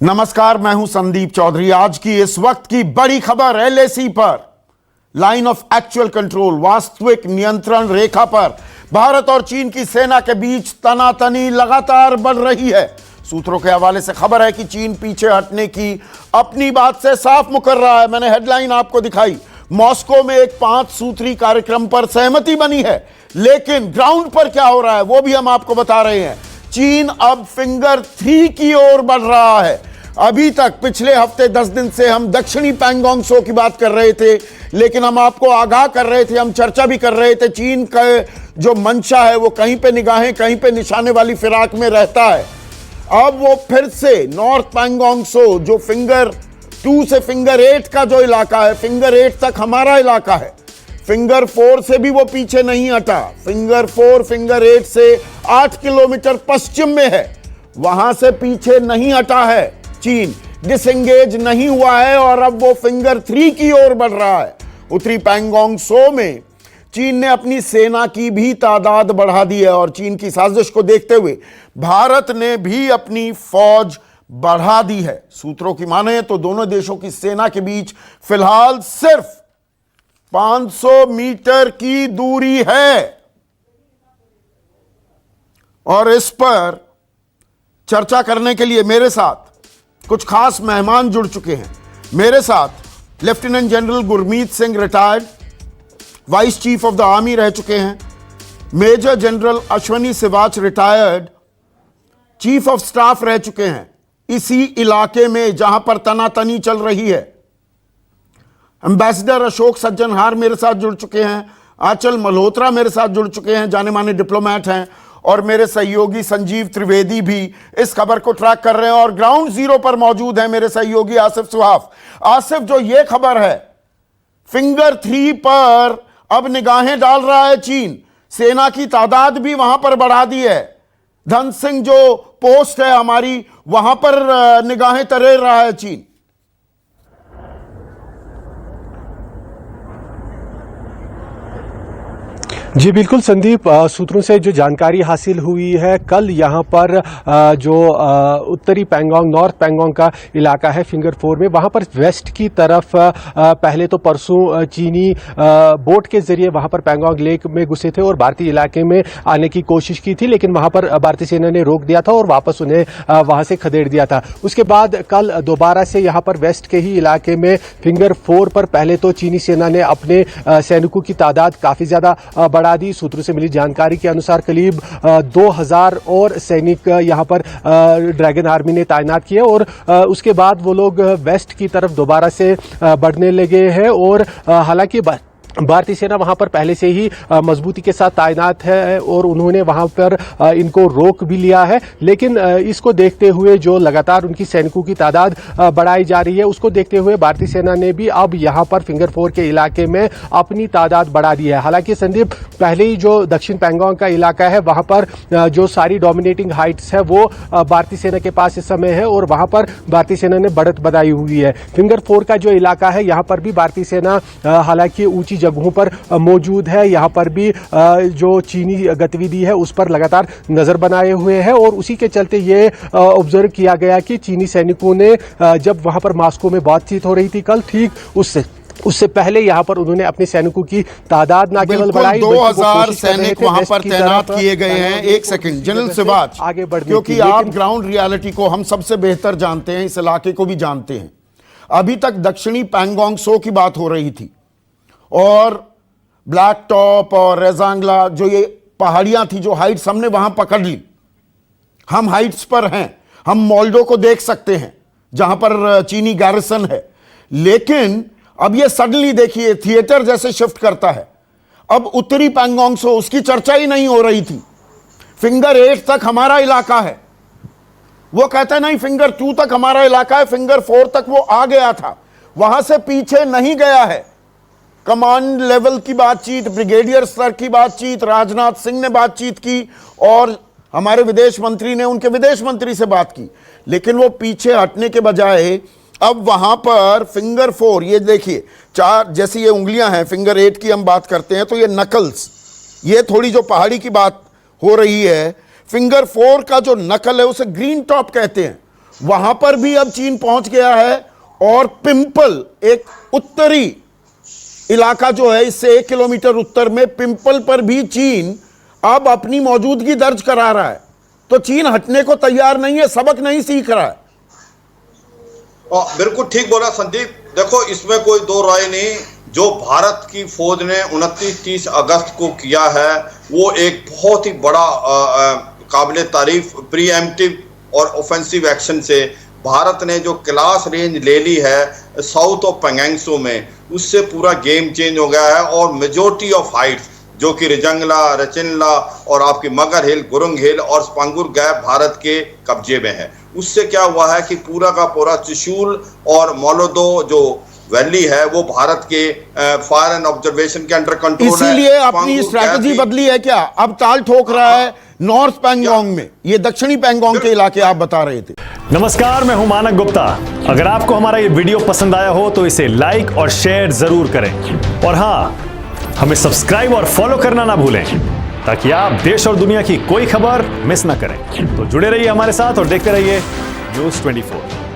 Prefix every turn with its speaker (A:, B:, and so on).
A: नमस्कार, मैं हूं संदीप चौधरी। आज की इस वक्त की बड़ी खबर एलएसी पर, लाइन ऑफ एक्चुअल कंट्रोल, वास्तविक नियंत्रण रेखा पर भारत और चीन की सेना के बीच तनातनी लगातार बढ़ रही है। सूत्रों के हवाले से खबर है कि चीन पीछे हटने की अपनी बात से साफ मुकर रहा है। मैंने हेडलाइन आपको दिखाई। मॉस्को में एक 5 सूत्री कार्यक्रम पर सहमति बनी है, लेकिन ग्राउंड पर क्या हो रहा है वो भी हम आपको बता रहे हैं। चीन अब फिंगर 3 की ओर बढ़ रहा है। अभी तक पिछले हफ्ते 10 दिन से हम दक्षिणी पैंगोंग त्सो की बात कर रहे थे, लेकिन हम आपको आगाह कर रहे थे, हम चर्चा भी कर रहे थे, चीन का जो मंशा है वो कहीं पे निगाहें कहीं पे निशाने वाली फिराक में रहता है। अब वो फिर से नॉर्थ पैंगोंग त्सो, जो फिंगर 2 से फिंगर 8 का जो इलाका है, फिंगर 8 तक हमारा इलाका है, फिंगर 4 से भी वो पीछे नहीं हटा। फिंगर 4 फिंगर 8 से 8 किलोमीटर पश्चिम में है, वहां से पीछे नहीं हटा है। चीन डिसएंगेज नहीं हुआ है और अब वो फिंगर 3 की ओर बढ़ रहा है। उत्तरी पैंगोंग त्सो में चीन ने अपनी सेना की भी तादाद बढ़ा दी है और चीन की साजिश को देखते हुए भारत ने भी अपनी फौज बढ़ा दी है। सूत्रों की माने तो दोनों देशों की सेना के बीच फिलहाल सिर्फ 500 मीटर की दूरी है और इस पर चर्चा करने के लिए मेरे साथ कुछ खास मेहमान जुड़ चुके हैं। मेरे साथ lieutenant general Gurmeet Singh, retired vice chief of the army रह चुके हैं। Major general Ashwani Siwach, retired chief of staff रह चुके हैं इसी इलाके में जहां पर तनातनी चल रही है। एम्बेसडर अशोक सज्जनहार मेरे साथ जुड़ चुके हैं। आंचल मल्होत्रा मेरे साथ जुड़ चुके हैं, जाने माने डिप्लोमैट हैं। और मेरे सहयोगी संजीव त्रिवेदी भी इस खबर को ट्रैक कर रहे हैं और ग्राउंड जीरो पर मौजूद है मेरे सहयोगी आसिफ सुहाफ। आसिफ, जो ये खबर है फिंगर 3 पर अब निगाहें डाल रहा है चीन, सेना की तादाद भी वहां पर बढ़ा दी है। धन सिंह जो पोस्ट है हमारी, वहां पर निगाहें तरेर रहा है चीन।
B: जी बिल्कुल संदीप, सूत्रों से जो जानकारी हासिल हुई है, कल यहाँ पर जो उत्तरी पैंगोंग, नॉर्थ पैंगोंग का इलाका है फिंगर 4 में, वहाँ पर वेस्ट की तरफ पहले तो परसों चीनी बोट के जरिए वहाँ पर पैंगोंग लेक में घुसे थे और भारतीय इलाके में आने की कोशिश की थी, लेकिन वहाँ पर भारतीय सेना ने रोक दिया था और वापस उन्हें वहाँ से खदेड़ दिया था। उसके बाद कल दोबारा से यहाँ पर वेस्ट के ही इलाके में फिंगर 4 पर पहले तो चीनी सेना ने अपने सैनिकों की तादाद काफी ज्यादा बढ़ा दी। सूत्रों से मिली जानकारी के अनुसार करीब 2000 और सैनिक यहां पर ड्रैगन आर्मी ने तैनात किए और उसके बाद वो लोग वेस्ट की तरफ दोबारा से बढ़ने लगे हैं और हालांकि भारतीय सेना वहां पर पहले से ही मजबूती के साथ तैनात है और उन्होंने वहां पर इनको रोक भी लिया है, लेकिन इसको देखते हुए जो लगातार उनकी सैनिकों की तादाद बढ़ाई जा रही है, उसको देखते हुए भारतीय सेना ने भी अब यहां पर फिंगर 4 के इलाके में अपनी तादाद बढ़ा दी है। हालांकि संदीप, पहले ही जो दक्षिण पैंगोंग का इलाका है वहां पर जो सारी डोमिनेटिंग हाइट्स है वो भारतीय सेना के पास इस समय है और वहां पर भारतीय सेना ने बढ़त बनाई हुई है। फिंगर 4 का जो इलाका है यहाँ पर भी भारतीय सेना हालांकि ऊंची जगहों पर मौजूद है, यहाँ पर भी जो चीनी गतिविधि है उस पर लगातार नजर बनाए हुए हैं और उसी के चलते ये ऑब्जर्व किया गया कि चीनी सैनिकों ने जब वहां पर मॉस्को में बातचीत हो रही थी कल, ठीक उससे पहले यहां पर उन्होंने अपने सैनिकों की तादाद न केवल बढ़ाई,
A: 2000 सैनिक वहां पर तैनात किए गए हैं। एक सेकंड जनरल सिवाच,
B: आगे बढ़,
A: क्योंकि आप ग्राउंड रियलिटी को हम सबसे बेहतर जानते हैं, इस इलाके को भी जानते हैं। अभी तक दक्षिणी पैंगोंग त्सो की बात हो रही थी और ब्लैक टॉप और रेजांगला, जो ये पहाड़ियां थी, जो हाइट्स हमने वहां पकड़ ली। हम हाइट्स पर हैं, हम मोल्डो को देख सकते हैं जहां पर चीनी गैरिसन है, लेकिन अब ये सडनली देखिए थिएटर जैसे शिफ्ट करता है। अब उत्तरी पैंगोंग त्सो, उसकी चर्चा ही नहीं हो रही थी। फिंगर 8 तक हमारा इलाका है, वो कहता है नहीं फिंगर 2 तक हमारा इलाका है, फिंगर 4 तक वो आ गया था, वहां से पीछे नहीं गया है। कमांड लेवल की बातचीत, ब्रिगेडियर स्तर की बातचीत, राजनाथ सिंह ने बातचीत की और हमारे विदेश मंत्री ने उनके विदेश मंत्री से बात की, लेकिन वो पीछे हटने के बजाय अब वहां पर फिंगर 4, ये देखिए 4 जैसी ये उंगलियां हैं, फिंगर 8 की हम बात करते हैं तो ये नकल्स, ये थोड़ी जो पहाड़ी की बात हो रही है, फिंगर 4 का जो नकल है उसे ग्रीन टॉप कहते हैं, वहां पर भी अब चीन पहुंच गया है और पिंपल, एक उत्तरी इलाका जो है, इससे 1 किलोमीटर उत्तर में पिंपल पर भी चीन अब अपनी मौजूदगी दर्ज करा रहा है। तो चीन हटने को तैयार नहीं है, सबक नहीं सीख रहा है।
C: बिल्कुल ठीक बोला संदीप। देखो, इसमें कोई दो राय नहीं, जो भारत की फौज ने 29-30 अगस्त को किया है वो एक बहुत ही बड़ा काबिल तारीफ प्रीएम्प्टिव और ऑफेंसिव एक्शन से भारत ने जो क्लास रेंज ले ली है साउथ ऑफ पेंगोंग में, उससे पूरा गेम चेंज हो गया है। और मेजोरिटी ऑफ हाइट्स जो कि रिजंगला, रचिनला और आपकी मगर हिल, गुरुंग हिल और स्पांगुर गैप भारत के कब्जे में है। उससे क्या हुआ है कि पूरा का पूरा त्रिशूल और मोलोदो जो वैली है वो भारत के फायर एंड ऑब्जर्वेशन के अंडर कंट्रोल है।
A: इसीलिए अपनी स्ट्रैटेजी बदली है क्या? अब ताल ठोक रहा है नॉर्थ पैंगोंग में, ये दक्षिणी पैंगोंग के इलाके आप बता रहे थे।
D: नमस्कार, मैं हूं मानक गुप्ता। अगर आपको हमारा ये वीडियो पसंद आया हो तो इसे लाइक और शेयर जरूर करें, और हां, हमें सब्सक्राइब और फॉलो करना ना भूलें ताकि आप देश और दुनिया की कोई खबर मिस ना करें। तो जुड़े रहिए हमारे साथ और देखते रहिए News 24।